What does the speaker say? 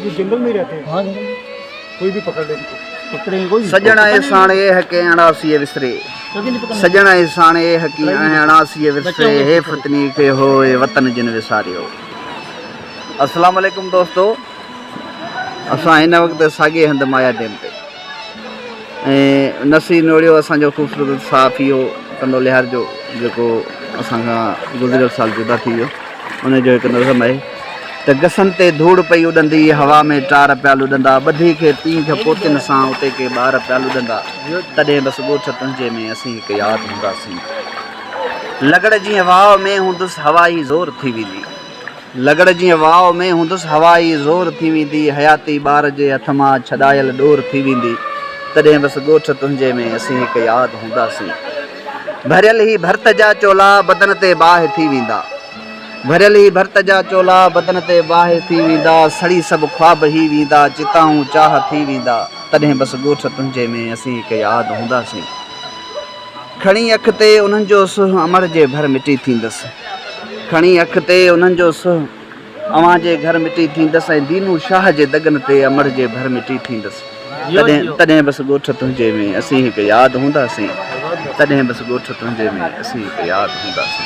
ये जंगल में रहते हैं? हाँ कोई भी पकड़ ले इनको। पकड़ेंगे कोई सजना एसान ये है के अणासी विसरे कभी नहीं पकड़ना। सजना एसान ये है कि अणासी विसरे हे फतनी के होए वतन जिन विसारियो। अस्सलाम वालेकुम दोस्तों, असां हिन वक़्तु साॻे हंधि माया डैम ते ऐं नसी नोड़ियो असांजो ख़ूबसूरत साफ़ इहो कंडो लिहार जो जेको असांखां गुज़िरियल साल जुदा थी वियो, उनजो हिकु नज़म आहे त गसनि ते धूड़ पई उॾंदी, हवा में टार पिया लुॾंदा, ॿधी खे पींघ पोतियुनि सां उते के ॿार पिया लुॾंदा, तॾहिं बसि ॻोठ तुंहिंजे में असीं हिकु यादि हूंदासीं। लॻड़ जीअं वाव में हूंदुसि हवा ई ज़ोर थी वेंदी, लॻड़ जीअं वाव में हूंदुसि हवा ई ज़ोर थी वेंदी, हयाती ॿार जे हथ मां छॾायल ॾोर थी वेंदी, तॾहिं बसि ॻोठ तुंहिंजे में असीं हिकु यादि हूंदासीं। भरियल ई भर्त जा चोला बदन ते बाहि थी वेंदा, भरियल ई भर्त जा चोला बदन ते बाहि थी वेंदा, सड़ी सभु ख्वाब ई वेंदा, चिताऊं चाह थी वेंदा, तॾहिं बसि ॻोठ तुंहिंजे में असीं हिकु यादि हूंदासीं। खणी अख ते उन्हनि जो सुह अमर जे भर मिटी थींदसि, खणी अख ते उन्हनि जो सुह अवां जे घर मिटी थींदसि, ऐं दीनू शाह जे दगन ते अमर जे भर मिटी थींदसि, तॾहिं बसि ॻोठ तुंहिंजे में असीं हिकु यादि हूंदासीं, तॾहिं बसि ॻोठ तुंहिंजे में असीं हिकु यादि हूंदासीं।